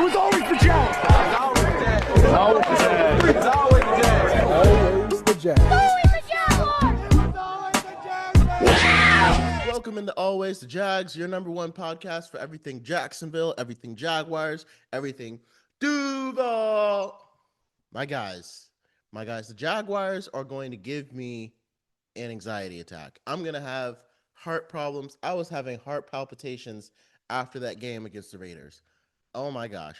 was always the Jags. It's always the Jags. It's always the Jags. Always the Jags. Welcome into Always the Jags, your number one podcast for everything Jacksonville, everything Jaguars, everything Duval. My guys, the Jaguars are going to give me an anxiety attack. I'm going to have heart problems. I was having heart palpitations after that game against the Raiders. Oh my gosh.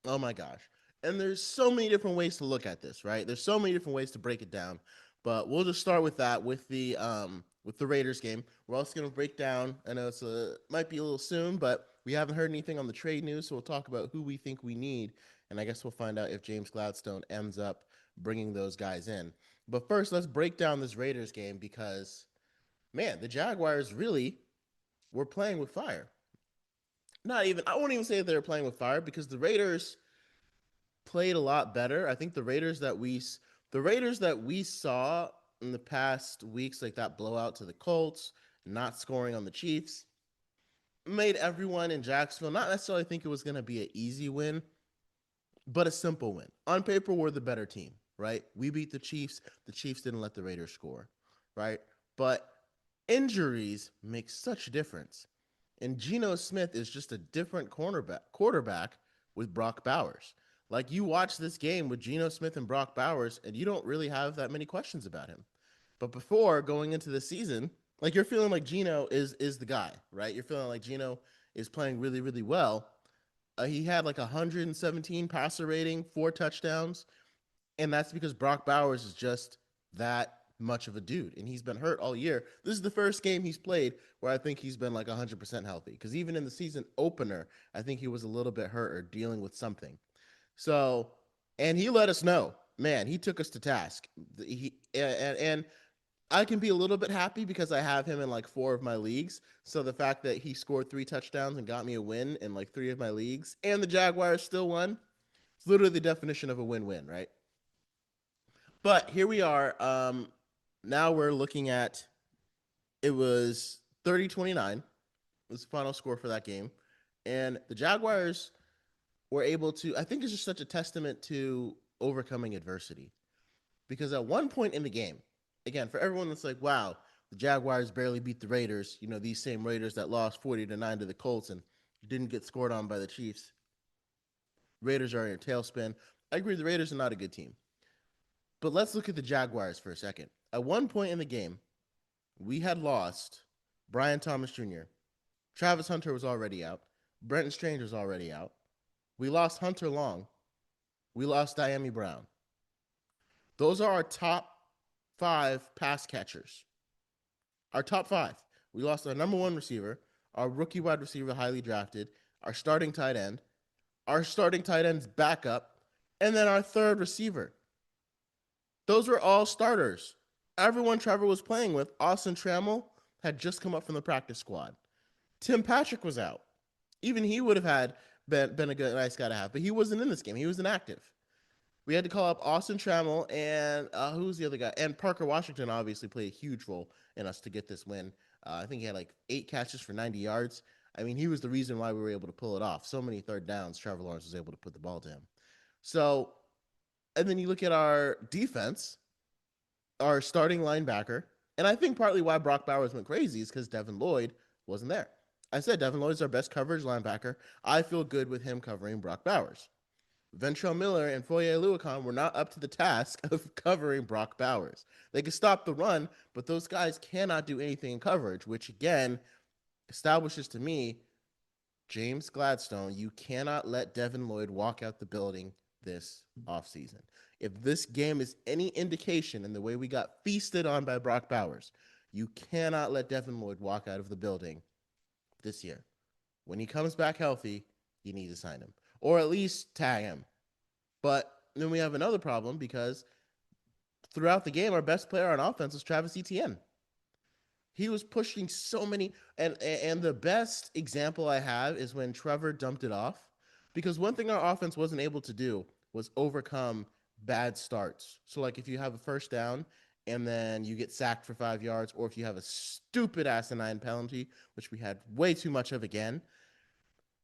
And there's so many different ways to look at this, right? There's so many different ways to break it down. But we'll just start with that, with the Raiders game. We're also going to break down, I know might be a little soon, but we haven't heard anything on the trade news, so we'll talk about who we think we need, and I guess we'll find out if James Gladstone ends up bringing those guys in. But first, let's break down this Raiders game because, man, the Jaguars really were playing with fire. I won't even say that they were playing with fire because the Raiders played a lot better. I think the Raiders that we saw in the past weeks, like that blowout to the Colts, not scoring on the Chiefs, made everyone in Jacksonville not necessarily think it was going to be an easy win, but a simple win. On paper, we're the better team, right? We beat the Chiefs. The Chiefs didn't let the Raiders score, right? But injuries make such a difference. And Geno Smith is just a different quarterback with Brock Bowers. Like, you watch this game with Geno Smith and Brock Bowers, and you don't really have that many questions about him. But before going into the season, like, you're feeling like Geno is the guy, right? You're feeling like Geno is playing really, really well. He had like 117 passer rating, 4 touchdowns, and that's because Brock Bowers is just that much of a dude, and he's been hurt all year. This is the first game he's played where I think he's been like 100% healthy, because even in the season opener, I think he was a little bit hurt or dealing with something. So, and he let us know, man, he took us to task. And I can be a little bit happy because I have him in like 4 of my leagues. So the fact that he scored 3 touchdowns and got me a win in like 3 of my leagues, and the Jaguars still won, it's literally the definition of a win-win, right? But here we are. Now we're looking at, it was 30-29 was the final score for that game. And the Jaguars were able to, I think it's just such a testament to overcoming adversity. Because at one point in the game, again, for everyone that's like, wow, the Jaguars barely beat the Raiders, these same Raiders that lost 40-9 to the Colts and didn't get scored on by the Chiefs. Raiders are in a tailspin. I agree, the Raiders are not a good team. But let's look at the Jaguars for a second. At one point in the game, we had lost Brian Thomas Jr. Travis Hunter was already out. Brenton Strange was already out. We lost Hunter Long. We lost Diami Brown. Those are our top 5 pass catchers. Our top 5. We lost our number 1 receiver, our rookie wide receiver highly drafted, our starting tight end, our starting tight end's backup, and then our 3rd receiver. Those were all starters. Everyone Trevor was playing with, Austin Trammell, had just come up from the practice squad. Tim Patrick was out. Even he would have been a nice guy to have, but he wasn't in this game. He was inactive. We had to call up Austin Trammell and who's the other guy? And Parker Washington obviously played a huge role in us to get this win. I think he had like 8 catches for 90 yards. I mean, he was the reason why we were able to pull it off. So many third downs, Trevor Lawrence was able to put the ball to him. So, and then you look at our defense, our starting linebacker, and I think partly why Brock Bowers went crazy is because Devin Lloyd wasn't there. I said Devin Lloyd's our best coverage linebacker. I feel good with him covering Brock Bowers. Ventrell Miller and Foye Oluokun were not up to the task of covering Brock Bowers. They could stop the run, but those guys cannot do anything in coverage, which again establishes to me, James Gladstone, you cannot let Devin Lloyd walk out the building this offseason. If this game is any indication in the way we got feasted on by Brock Bowers, you cannot let Devin Lloyd walk out of the building this year. When he comes back healthy, you need to sign him. Or at least tag him. But then we have another problem because throughout the game, our best player on offense was Travis Etienne. He was pushing so many, and the best example I have is when Trevor dumped it off, because one thing our offense wasn't able to do was overcome bad starts. So like if you have a first down and then you get sacked for 5 yards, or if you have a stupid asinine penalty, which we had way too much of again,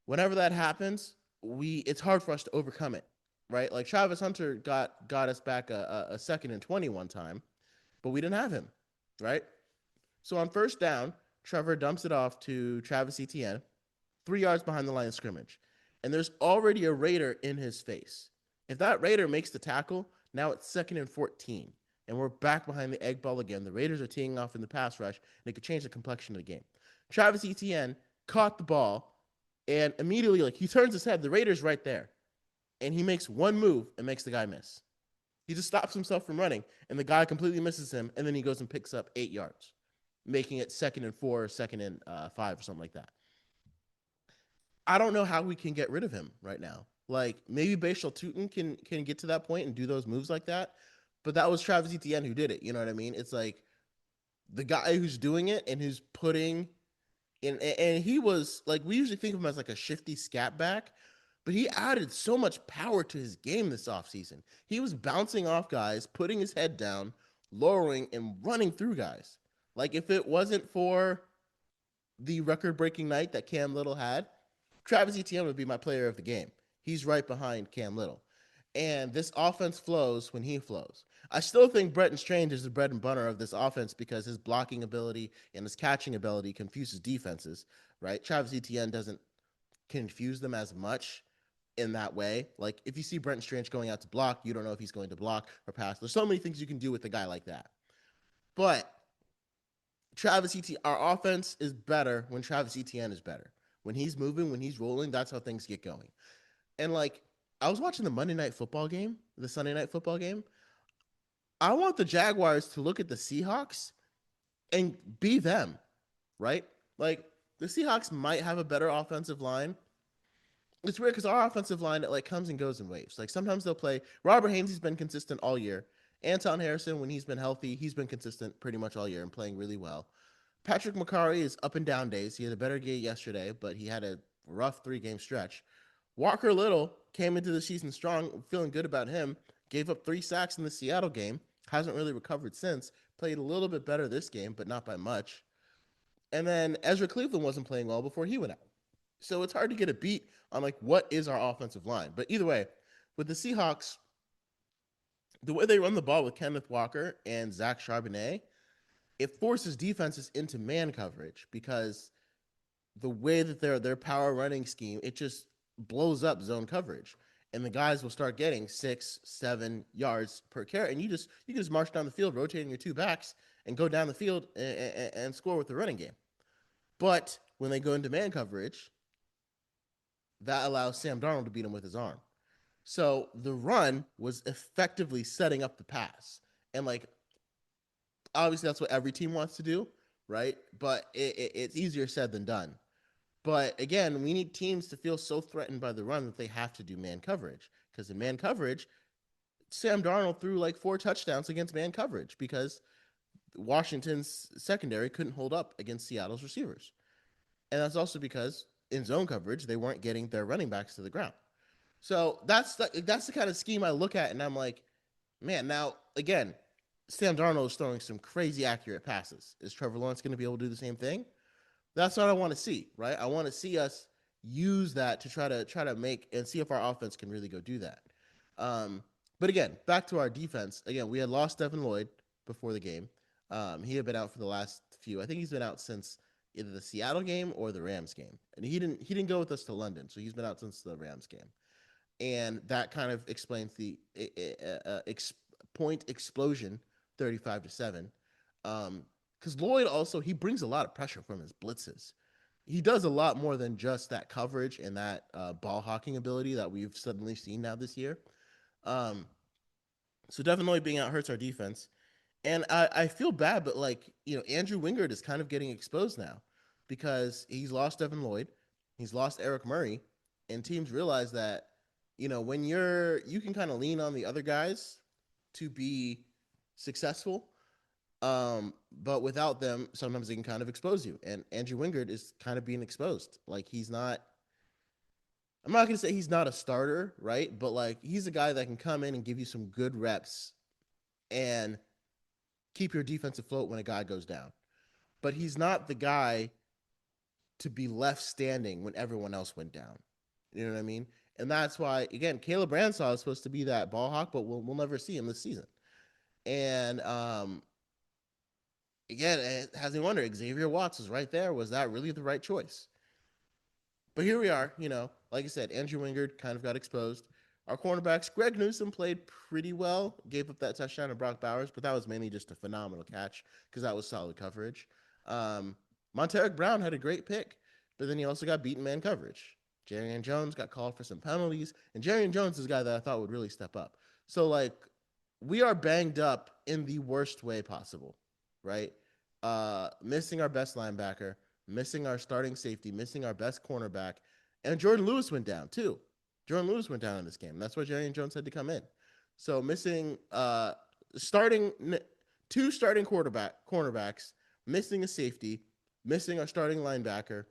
whenever that happens, it's hard for us to overcome it, right? Like Travis Hunter got us back a second and 20 one time, but we didn't have him, right? So on first down, Trevor dumps it off to Travis Etienne, 3 yards behind the line of scrimmage. And there's already a Raider in his face. If that Raider makes the tackle, now it's second and 14. And we're back behind the egg ball again. The Raiders are teeing off in the pass rush, and it could change the complexion of the game. Travis Etienne caught the ball, and immediately, like, he turns his head. The Raider's right there. And he makes one move and makes the guy miss. He just stops himself from running, and the guy completely misses him, and then he goes and picks up 8 yards, making it second and 4, second and 5, or something like that. I don't know how we can get rid of him right now. Like, maybe Bashal Tutin can get to that point and do those moves like that, but that was Travis Etienne who did it. You know what I mean? It's like the guy who's doing it and who's putting in, and he was like, we usually think of him as like a shifty scat back, but he added so much power to his game this offseason. He was bouncing off guys, putting his head down, lowering, and running through guys. Like, if it wasn't for the record-breaking night that Cam Little had, Travis Etienne would be my player of the game. He's right behind Cam Little. And this offense flows when he flows. I still think Bretton Strange is the bread and butter of this offense because his blocking ability and his catching ability confuses defenses, right? Travis Etienne doesn't confuse them as much in that way. Like, if you see Bretton Strange going out to block, you don't know if he's going to block or pass. There's so many things you can do with a guy like that. But Travis Etienne, our offense is better when Travis Etienne is better. When he's moving, when he's rolling, that's how things get going. And like, I was watching the Monday Night Football game, the Sunday Night Football game. I want the Jaguars to look at the Seahawks and be them, right? Like, the Seahawks might have a better offensive line. It's weird because our offensive line, it like comes and goes in waves. Like, sometimes they'll play. Robert Haynes has been consistent all year. Anton Harrison, when he's been healthy, he's been consistent pretty much all year and playing really well. Patrick McCarry is up and down days. He had a better game yesterday, but he had a rough 3-game stretch. Walker Little came into the season strong, feeling good about him. Gave up 3 sacks in the Seattle game. Hasn't really recovered since. Played a little bit better this game, but not by much. And then Ezra Cleveland wasn't playing well before he went out. So it's hard to get a beat on like what is our offensive line. But either way, with the Seahawks, the way they run the ball with Kenneth Walker and Zach Charbonnet, it forces defenses into man coverage because the way that their power running scheme, it just blows up zone coverage. And the guys will start getting 6-7 yards per carry. And you can just march down the field, rotating your 2 backs, and go down the field and score with the running game. But when they go into man coverage, that allows Sam Darnold to beat him with his arm. So the run was effectively setting up the pass. And like, obviously that's what every team wants to do, right? But it's easier said than done. But again, we need teams to feel so threatened by the run that they have to do man coverage. Because in man coverage, Sam Darnold threw like 4 touchdowns against man coverage because Washington's secondary couldn't hold up against Seattle's receivers. And that's also because in zone coverage, they weren't getting their running backs to the ground. So that's the kind of scheme I look at, and I'm like, man, now, again, Sam Darnold is throwing some crazy accurate passes. Is Trevor Lawrence going to be able to do the same thing? That's what I want to see, right? I want to see us use that to try to make and see if our offense can really go do that. But again, back to our defense. Again, we had lost Devin Lloyd before the game. He had been out for the last few. I think he's been out since either the Seattle game or the Rams game, and he didn't go with us to London, so he's been out since the Rams game, and that kind of explains the point explosion, 35-7. Because Lloyd also, he brings a lot of pressure from his blitzes. He does a lot more than just that coverage and that ball hawking ability that we've suddenly seen now this year. So Devin Lloyd being out hurts our defense. And I feel bad, but like, Andrew Wingard is kind of getting exposed now because he's lost Devin Lloyd. He's lost Eric Murray. And teams realize that, when you can kind of lean on the other guys to be successful. But without them, sometimes they can kind of expose you. And Andrew Wingard is kind of being exposed. Like, I'm not going to say he's not a starter, right? But like, he's a guy that can come in and give you some good reps and keep your defense afloat when a guy goes down. But he's not the guy to be left standing when everyone else went down. You know what I mean? And that's why, again, Caleb Bransaw is supposed to be that ball hawk, but we'll never see him this season. And again, it has me wonder, Xavier Watts was right there. Was that really the right choice? But here we are, like I said, Andrew Wingard kind of got exposed. Our cornerbacks, Greg Newsome played pretty well, gave up that touchdown to Brock Bowers, but that was mainly just a phenomenal catch because that was solid coverage. Monteric Brown had a great pick, but then he also got beaten man coverage. Jerry Jones got called for some penalties, and Jerry Jones is a guy that I thought would really step up. So, like, we are banged up in the worst way possible, right? Missing our best linebacker, missing our starting safety, missing our best cornerback, and Jordan Lewis went down too. Jordan Lewis went down in this game. That's why Jerry Jones had to come in. So missing two starting cornerbacks, missing a safety, missing our starting linebacker,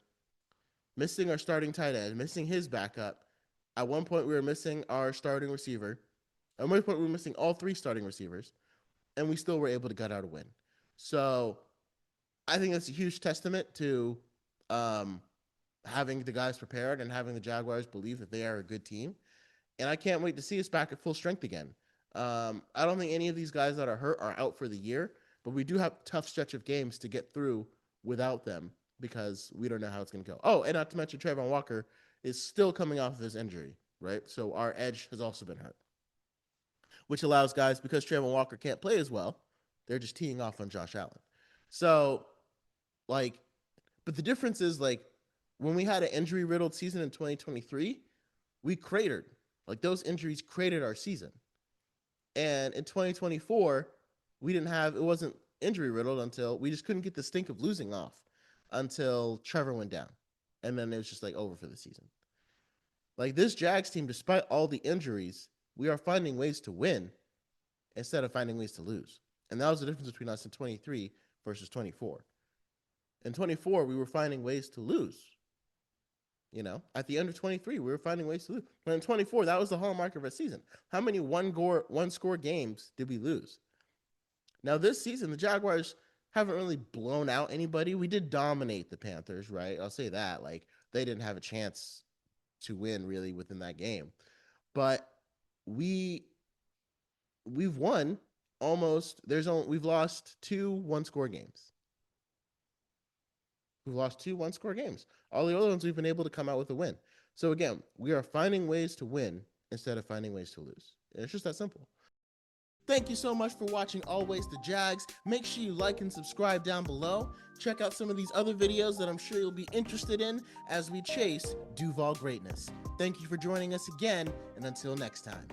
missing our starting tight end, missing his backup. At one point, we were missing our starting receiver. At one point, we were missing all three starting receivers, and we still were able to gut out a win. So I think that's a huge testament to having the guys prepared and having the Jaguars believe that they are a good team. And I can't wait to see us back at full strength again. I don't think any of these guys that are hurt are out for the year, but we do have a tough stretch of games to get through without them because we don't know how it's going to go. Oh, and not to mention Trayvon Walker is still coming off of his injury, right? So our edge has also been hurt, which allows guys, because Trayvon Walker can't play as well, they're just teeing off on Josh Allen. So, but the difference is, when we had an injury-riddled season in 2023, we cratered. Those injuries cratered our season. And in 2024, it wasn't injury-riddled until we just couldn't get the stink of losing off until Trevor went down. And then it was just, over for the season. This Jags team, despite all the injuries, we are finding ways to win instead of finding ways to lose. And that was the difference between us in 23 versus 24. In 24, we were finding ways to lose. At the end of 23, we were finding ways to lose. But in 24, that was the hallmark of our season. How many one-score games did we lose? Now, this season, the Jaguars haven't really blown out anybody. We did dominate the Panthers, right? I'll say that. They didn't have a chance to win, really, within that game. But we've won almost. We've lost 2 one-score games. We've lost 2 one-score games. All the other ones we've been able to come out with a win. So again, we are finding ways to win instead of finding ways to lose. And it's just that simple. Thank you so much for watching Always the Jags. Make sure you like and subscribe down below. Check out some of these other videos that I'm sure you'll be interested in as we chase Duval greatness. Thank you for joining us again, and until next time.